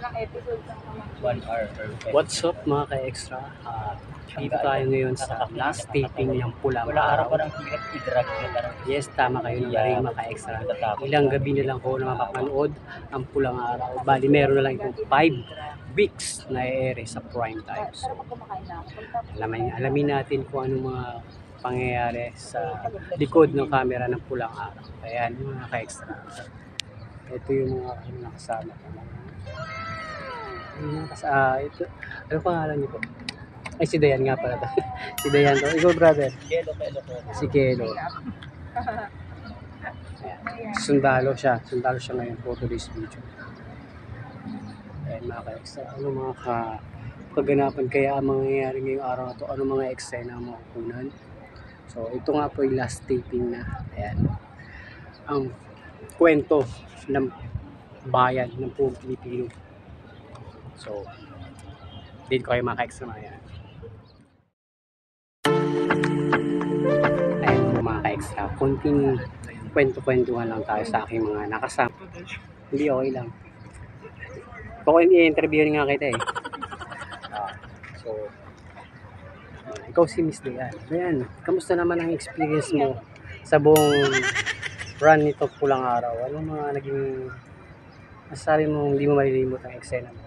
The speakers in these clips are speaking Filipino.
Ilang episodes ang kamachi? 1 hour per episode. What's up mga ka-extra? Dito tayo ngayon sa last taping ng Pulang Wala araw Araw. parang hirap i-drag na parang Yes, tama kayo ng galing mga ka-extra. Ilang gabi na lang ko na mapapanood ang Pulang Araw. Bali, meron na lang itong 5 weeks na i-air sa prime time. So, Pero kumakain na ako. alamin natin kung ano mga pangyayari sa likod ng camera ng Pulang Araw. Ayan mga ka-extra. Ito yung mga nakasama ko. Ito, ano pangalan niyo po? Ay, si Dayan nga pala. Si Dayan to. Ikaw, brother. kelo. Si Kelo. Sundalo siya. Sundalo siya ngayon for today's video. Ayan mga ka-extra. Ano mga kaganapan kaya ang mangyayari ngayong araw na to? Ano mga eksena ang makukunan? So, ito nga po yung last taping na. Ayan. Ang kwento ng bayan ng buong Pilipino. So, din ko kayo mga ka-extra mga yan. Ayun po mga ka-extra. Kunting kwento-kwentuhan lang tayo sa aking mga nakasama. Hindi, okay lang. Ako i-interviewin nga kita eh. So, ikaw si Miss Dayan. Ayan, kamusta naman ang experience mo sa buong run nito Pulang Araw? Ano mga naging masasabi mo hindi mo malilimot ang eksena mo?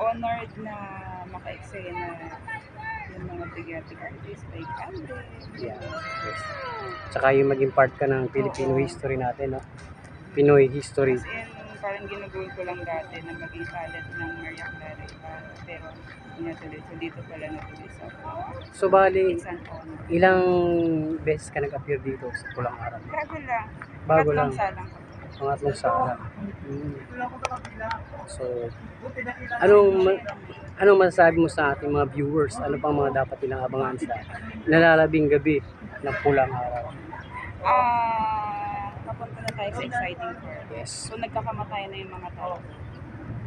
Honored na maka-eksena yung mga bigating artists like Andre. Yeah. Yes. Tsaka yung maging part ka ng Filipino history natin, no? Pinoy history. As in, parang ginugol ko lang dati na maging talent ng Maria Clara iba. Pero natuloy. So dito pala natuloy sa So bali, It's an honor. ilang beses ka nag-appear dito sa Pulang Araw? Bago lang. Bago lang. Salang ko. Pangatlong sala. So, anong masasabi mo sa ating mga viewers? Ano pang mga dapat nilang abangan sa nalalabing gabi ng Pulang Araw? Papunta na tayo sa exciting part. Yes. So nagkakamatay na yung mga tao.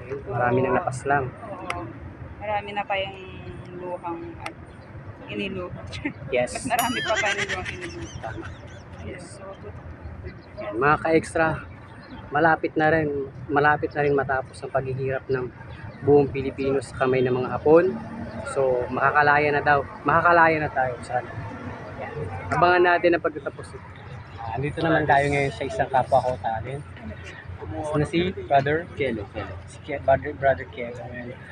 Okay. Marami na napaslang. Oo. Marami na tayong luhang at iniluha. Yes. Mas marami pa tayong luhang iniluha. Tama. Yes. So, Yan, mga ka-extra, malapit na rin matapos ang paghihirap ng buong Pilipino sa kamay ng mga Hapon. So, makakalaya na tayo sana. Yan. Abangan natin ang pagtatapos nito. Andito naman tayo ngayon sa isang kapwa ko talent. Na si Brother Kelo. Brother Kelo.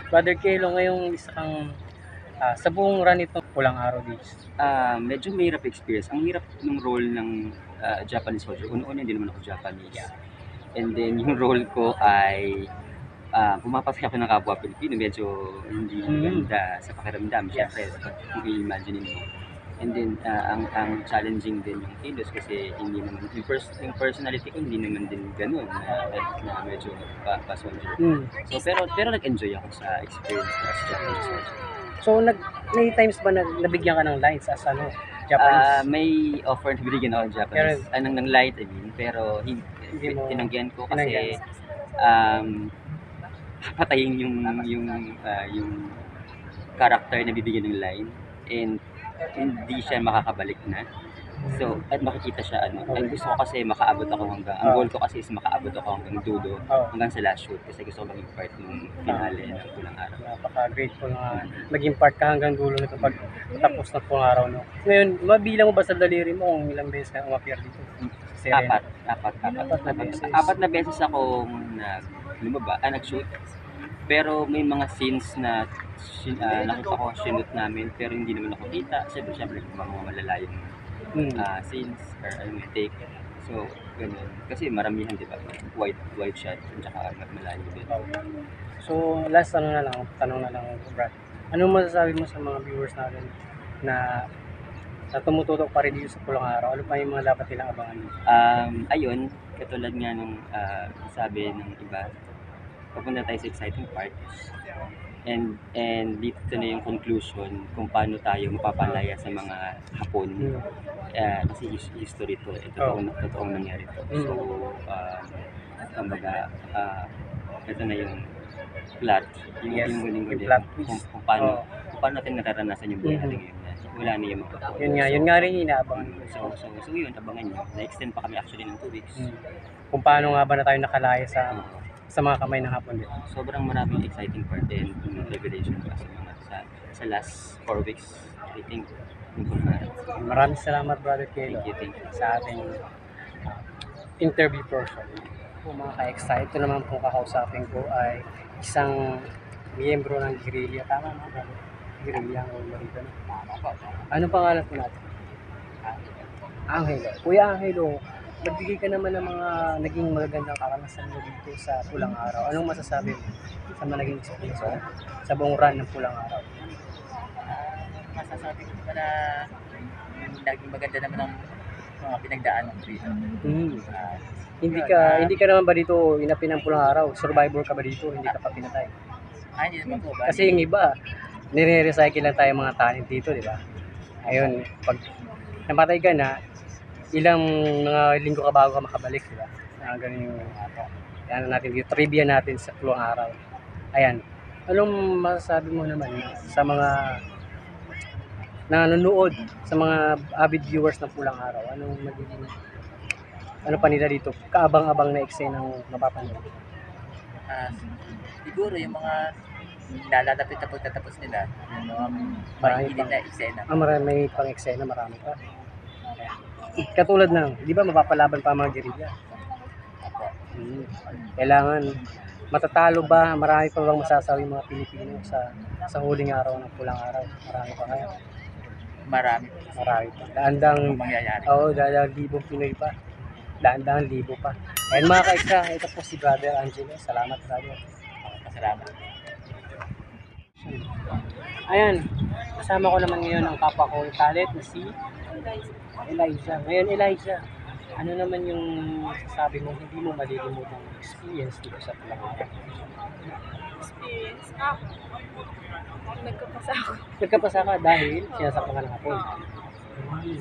Brother Kelo, ngayong isa kang sa buong run itong Pulang Araw days. Medyo mahirap experience. Ang hirap ng role ng Japanese soldier. Una-una hindi naman ako Japanese. And then yung role ko ay pumapasok ako ng kapwa Pilipino. Medyo hindi ganda sa pakiramdam. Siyempre, kung i-imagine mo. And then ang challenging din yung kilos kasi hindi naman yung personality ko hindi naman din ganun na medyo pa-soldier. So pero nag-enjoy ako sa experience ko as Japanese soldier. So, may times ba na nabigyan ka ng lines as Japanese? May offer na binigyan ako ng Japanese. Ng light, I mean. Pero tinanggihan ko kasi patayin yung character na bibigyan ng line. And hindi siya makakabalik na. So, at makikita siya ang gusto ko kasi makaabot ako ang goal ko kasi is makaabot ako hanggang dulo, hanggang sa last shoot kasi gusto ko maging part ng finale ng Pulang Araw. Napaka-grateful na maging part ka hanggang dulo nito pag tapos na Pulang Araw, no? Ngayon, mabilang mo ba sa daliri mo kung ilang beses ka umappear dito? Apat na beses akong nag-shoot. Pero may mga scenes na nakita ko sinut namin pero hindi naman ako kita. Siyempre mga malalayong scenes or take. So, ganun. Kasi maramihan, di ba? Wide shot at saka malayo din. So, last tanong na lang, Brad. Anong masasabi mo sa mga viewers natin na tumututok pa rin dito sa Pulang Araw? Ano pa yung mga dapat nilang abangan dito? Ayun, katulad nga nung sabi ng iba, papunta tayo sa exciting part. And dito na yung conclusion kung paano tayo mapapalaya sa mga Hapon. Kasi history to, totoong nangyari to. So, kumbaga, ito na yung plot, yung huling kung paano natin nararanasan yung buhay natin ngayon. Wala na yung magpapalaya. Yun nga rin inaabangan ko. So yun, abangan nyo. Na-extend pa kami actually ng 2 weeks. Kung paano nga ba na tayo nakalaya sa sa mga kamay ng Hapon din. Sobrang maraming exciting part and revelation pa sa mga sa last 4 weeks, I think. Yung conference. Maraming salamat, Brother Kelo, Thank you. sa ating interview portion. Kung mga ka-excite, ito naman pong kakausapin ko ay isang miyembro ng Guerrilla. Tama na, Brother? Guerrilla ang marito na. Anong pangalan po natin? Angelo. Kuya Angelo, magbigay ka naman ng mga naging magagandang karanasan mo dito sa Pulang Araw. Anong masasabi mo sa mga naging experience mo sa buong run ng Pulang Araw? Masasabi ko pa na naging maganda naman ang mga pinagdaanan ko dito. Hindi ka naman ba dito inapin ng Pulang Araw? Survivor ka ba dito? Hindi ka pa pinatay? Hindi naman po ba? Kasi yung iba, nire-recycle lang tayo mga talent dito, di ba? Ayun, pag namatay ka na, ilang mga linggo ka bago ka makabalik, di ba? Ganun yung yan natin dito, trivia natin sa Pulang Araw. Ayan. Anong masasabi mo naman sa mga nanonood, sa mga avid viewers ng Pulang Araw? Ano pa nila dito? Kaabang-abang na eksenang mapapanood. Siguro yung mga nalalapit na pagtatapos nila, yung mga Marami mahihilid pang- na eksena. May pang eksena, marami pa. Ayan. Katulad ng, di ba mapapalaban pa ang mga guerrilla? Kailangan matatalo ba? Marami pa bang masasawi mga Pilipino sa huling araw ng Pulang Araw? Marami pa kaya? Marami Marami pa. Daandang, mangyayari. daandang libong Pinoy pa. Daandang libo pa. Ayan mga kaisa, ito po si Brother Angelo. Salamat, brother. Salamat. Ayan, kasama ko naman ngayon ang kapwa ko talent na si Eliza. Ngayon, Eliza, ano naman yung sasabi mo hindi mo malilimutang experience dito sa Pulang Araw? Experience. Nagkapasa ako. Nagkapasa ka dahil sinasaktan ka ng Hapon.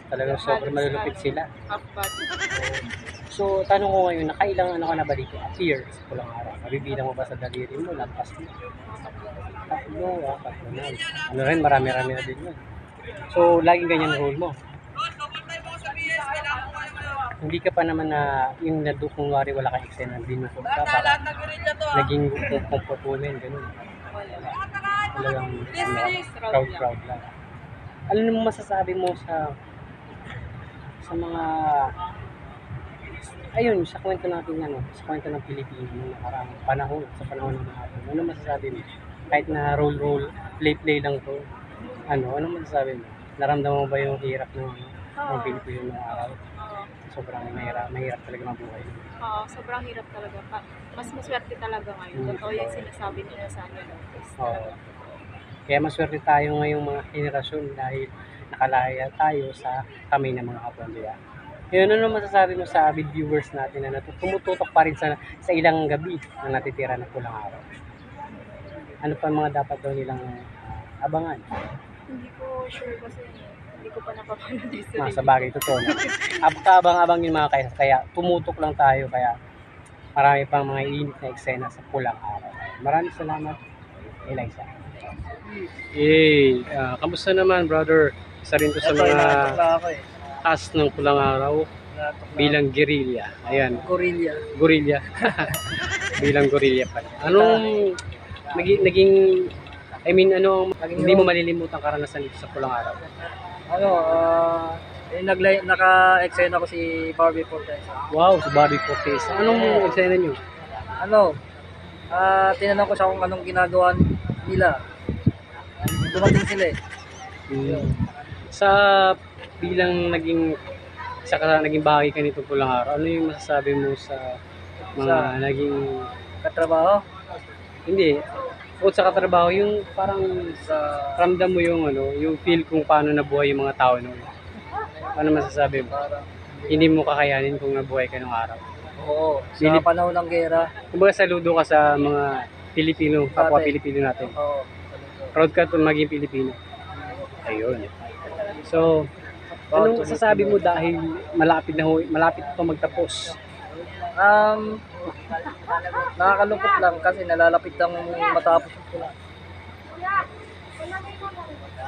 Talagang sobrang malulupit sila. Half body. So, tanong ko ngayon, nakailang ano ka na ba dito? Appear sa Pulang Araw. Mabibilang mo ba sa daliri mo? Lampas mo? Tatlo na. Ano rin, marami-rami na din yun. So, laging ganyan role mo. Hindi ka pa naman na yung kung wari wala kang eksena, binusog ka, parang naging comfort woman, ganun. Talagang crowd lang. Ano naman masasabi mo sa mga ayun, sa kwento natin sa kwento ng Pilipino noong nakaraang panahon, sa panahon ng mga Hapon? Ano masasabi mo? Kahit na roll, play lang to, ano masasabi mo? Naramdaman mo ba yung hirap ng Pilipino noong araw? Sobrang mahirap talaga mabuhay. Oo, sobrang hirap talaga. Mas maswerte talaga ngayon. Totoo yung sinasabi nila sa akin. Oo. Kaya maswerte tayo ngayong mga henerasyon dahil nakalaya tayo sa kamay ng mga Hapon. Yun, ano masasabi mo sa avid viewers natin na tumututok pa rin sa ilang gabi na natitira ng Pulang Araw? Ano pa mga dapat daw nilang abangan? Hindi ko sure kasi hindi ko pa napapanood yung Sa bagay, totoo na. Abang-abang yung mga kaya tumutok lang tayo, kaya marami pang mga init na eksena sa Pulang Araw. Maraming salamat, Eliza. Kamusta naman, brother? Isa rin to sa mga cast ng Pulang Araw bilang guerrilla. Ayan. Gorilla. Bilang gorilla pa. Anong naging hindi mo malilimutang karanasan dito sa Pulang Araw? Naka-eksena ko si Barbie Fortesa. Wow, si Bobby Fortesa. Anong eksena nyo? Tinanong ko siya kung anong ginagawa nila. Dumating sila eh. Sa bilang naging bahagi ka nito Pulang Araw, ano yung masasabi mo sa mga naging Katrabaho. hindi, bukod sa katrabaho, yung parang ramdam mo yung yung feel kung paano nabuhay yung mga tao noon. Ano masasabi mo? Hindi mo kakayanin kung nabuhay ka nung araw. Oo. Sa panahon ng gera. Kumbaga saludo ka sa mga Pilipino, kapwa Pilipino natin. Oo. Proud ka kung maging Pilipino. Ayun. So, anong masasabi mo dahil malapit pa magtapos? Nakakalungkot lang kasi nalalapit ang matapos yung pula.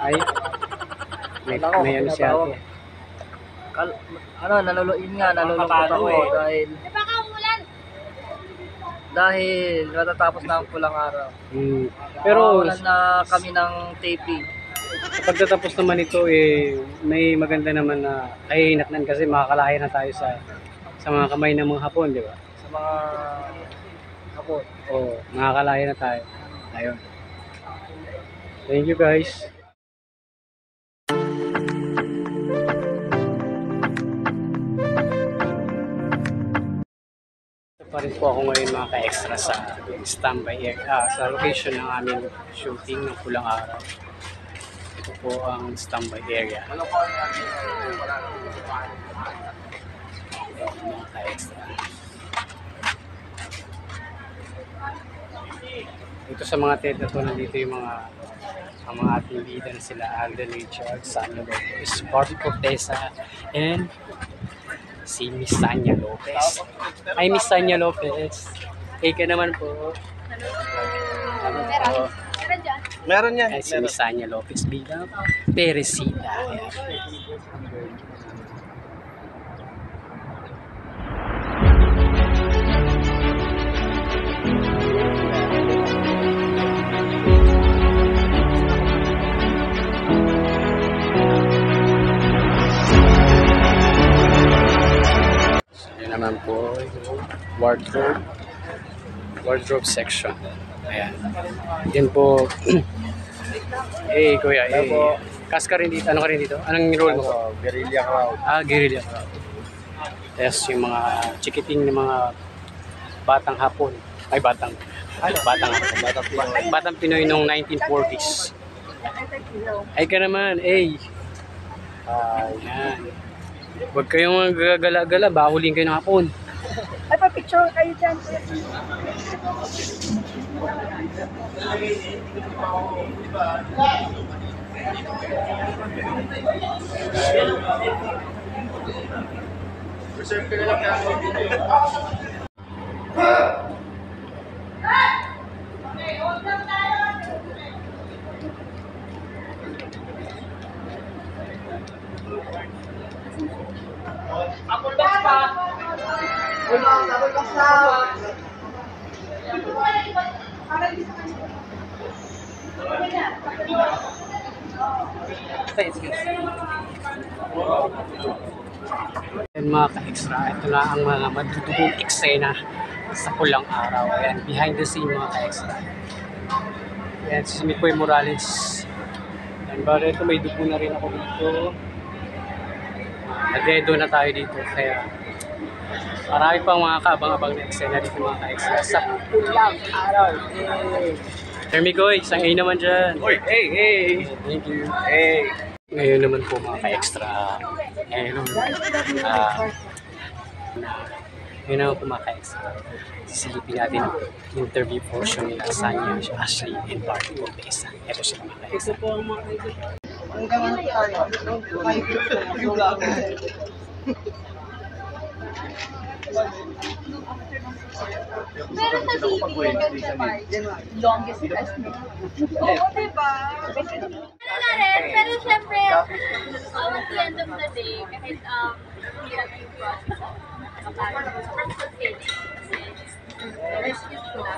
Ay, may ano siya ate. Nalulungkot ako dahil Dahil matatapos na ang pulang araw. Pero Mawawalan na kami ng taping. pagtatapos naman ito, may maganda naman na kahinatnan kasi makakalaya na tayo sa mga kamay ng mga Hapon, di ba? Sa mga hapon. Oo, makakalaya na tayo. Ayun. Thank you guys. Ito pa rin po ako ngayon mga ka-extra sa standby sa location ng aming shooting ng Pulang Araw. Ito po ang standby area. Mga ka-extra. Dito sa mga tent na to, nandito yung ang mga ating bida na sila Alden Richard, Sanya Lopez, Barbie Cortesa, and si Miss Sanya Lopez. Ay, Miss Sanya Lopez. Hey ka naman po. Meron yan. Ay, si Miss Sanya Lopez bilang Teresita. Ayan. Yan naman po yung wardrobe section. Ayan. Yan po. Eh, kuya, kas ka rin dito. Ano ka rin dito? Anong role mo? Guerrilla crowd. Guerrilla crowd. Yes, yung mga chikiting ng mga batang Hapon. Ay, batang Pinoy nung 1940s. Ay ka naman, Ayan. Huwag kayong magagala-gala, bahulin kayo ng Hapon. Ay, pa-picture kayo dyan. Yan mga ka-extra, ito na ang mga madudugong eksena sa Pulang Araw. Ayan, behind the scene mga ka-extra. Ayan, si Mikoy Morales. Ayan, baro ito, may dugo na rin ako dito. Nagdedo na tayo dito, kaya marami pang mga kaabang-abang na eksena dito mga ka-extra sa Pulang Araw. Sir Mikoy, isang A naman dyan. Oy, hey. Thank you. Hey. Ngayon naman po mga ka-extra, ngayon naman po mga ka-extra, sisilipin natin ang interview portion nila Sanya, Ashley, and Barbie Cortesa. Ito sila mga ka-extra. Pero sa TV, yung part, longest rest mo. Oo, diba? Ano na rin, pero syempre, at the end of the day, kahit hirap yung process, sobrang fulfilling. Kasi, rescue ko na.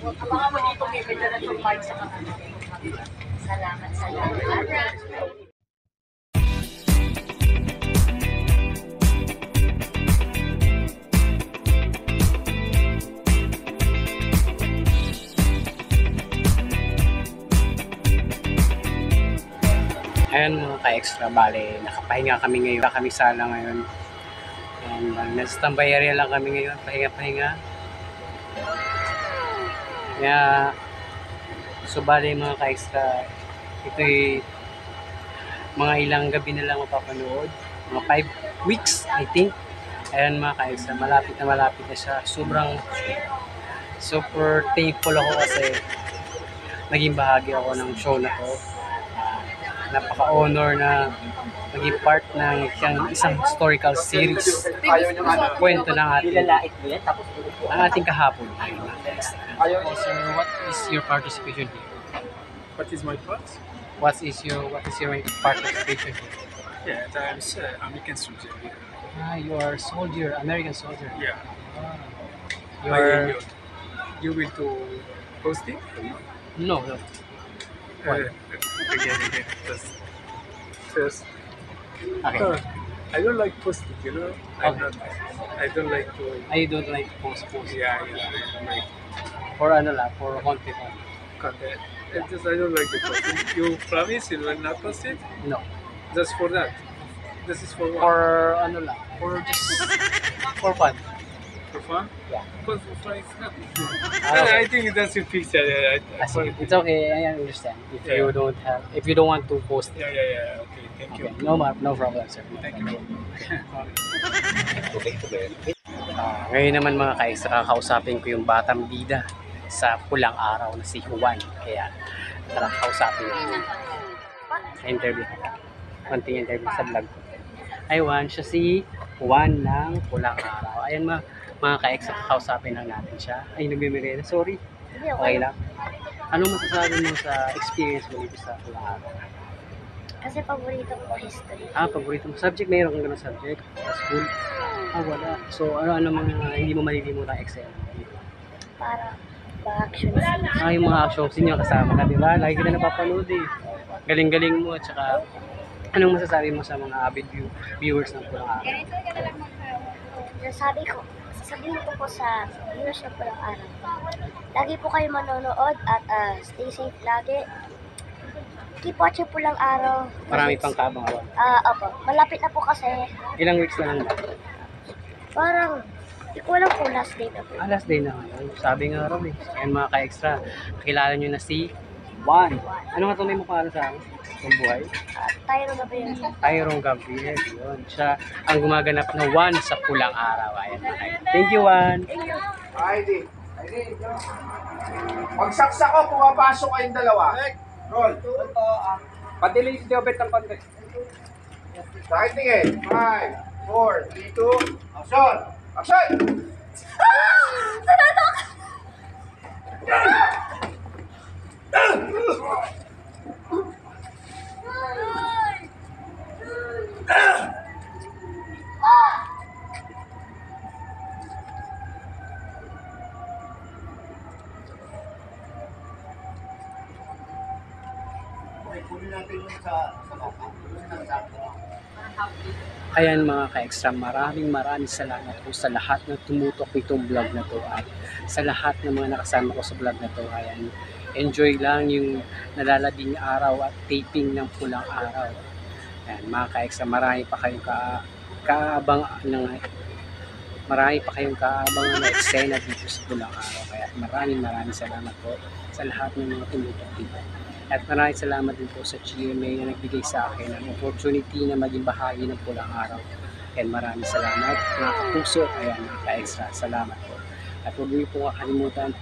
Abangan mo dito, may medyo na itong mic sa kanila. Salamat sa lahat. Ayan mga ka-extra, bale, nakapahinga kami ngayon. Kami sala ngayon. And nasa-standby area lang kami ngayon, pahinga-pahinga. Kaya, so bale mga ka-extra, ito'y mga ilang gabi na lang mapapanood. Mga 5 weeks, I think. Ayan mga ka-extra, malapit na siya. Super thankful ako kasi naging bahagi ako ng show na to. Napaka-honor na maging part ng isang historical series. Kwento ng ating kahapon. So, what is your participation here? What is my part? What is your participation? Yeah, I'm American soldier. Ah, you are soldier, American soldier. Yeah. You are You will to post it? no. Why? Again. First. Okay. I don't like post it, you know. I don't like to. I don't like post. Yeah. I don't like For ano lang, for content. content. I don't like the post it. You promise you will not post it? No. Just for that. This is for what? For ano lang, for just for fun. For fun? Yeah. Because for fun it's not. Okay. I think that's your picture. Yeah. It's okay, I understand. If Yeah. you don't want to post it. Yeah. Okay. Thank you. Okay. No problem, sir. Thank you. Ngayon naman mga ka-extra, kakausapin ko yung batang bida sa pulang araw na si Juan. Kaya tara, kausapin natin. Interview. Konting interview sa vlog ko. Hi Juan, siya si Juan ng pulang araw. Ayan mga ka-extra, kakausapin lang natin siya. Ay, nagbimirena. Sorry. Okay lang. Anong masasabi mo sa experience mo dito sa pulang araw? Kasi paborito ko history. Paborito mo subject? Mayroon kang ganun subject? Sa school? Wala. So, ano mga hindi mo malilimutan Excel? Para ma-action scene. Yung mga action scene yung kasama ka, di ba? Lagi kita napapanood eh. Galing-galing mo at saka anong masasabi mo sa mga avid viewers ng Pulang Araw? Sasabihin ko po sa viewers ng Pulang Araw. Lagi po kayo manonood at stay safe lagi. Keep watching Pulang Araw. Marami pang kabang-abang. Opo. Malapit na po kasi. Ilang weeks na lang ba? Parang, di ko alam kung last day na po. Last day na ngayon. Sabi nga raw eh. Ayan mga ka-extra, kilala nyo na si Juan. Ano nga tunay mo pangalan sa akin? Itong buhay? Tayo na ba yun? Tyrone Gabriel. Yun. Siya ang gumaganap na Juan sa Pulang Araw. Ayan. Thank you, Juan. ID. Pagsaksak ko, pumapasok kayong dalawa. Roll. Padilay si Jobet ng konti. Sakit tingin. 5, 4, 3, 2, action! Action! Ayan mga ka-extra, maraming salamat po sa lahat na tumutok itong vlog na to at sa lahat ng mga nakasama ko sa vlog na to. Ayan, enjoy lang yung nalalabing araw at taping ng Pulang Araw. Ayan mga ka-extra, marami pa kayong kaabangan na eksena dito sa Pulang Araw. Kaya maraming salamat po sa lahat ng mga tumutok dito. At maraming salamat din po sa GMA na nagbigay sa akin ng opportunity na maging bahagi ng Pulang Araw. And maraming salamat mga kapuso. Ayan mga ka-extra, salamat po. At huwag niyo po kakalimutan,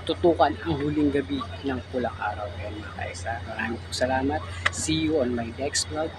tutukan ang huling gabi ng Pulang Araw. Ayan mga ka-extra, maraming po salamat. See you on my next vlog.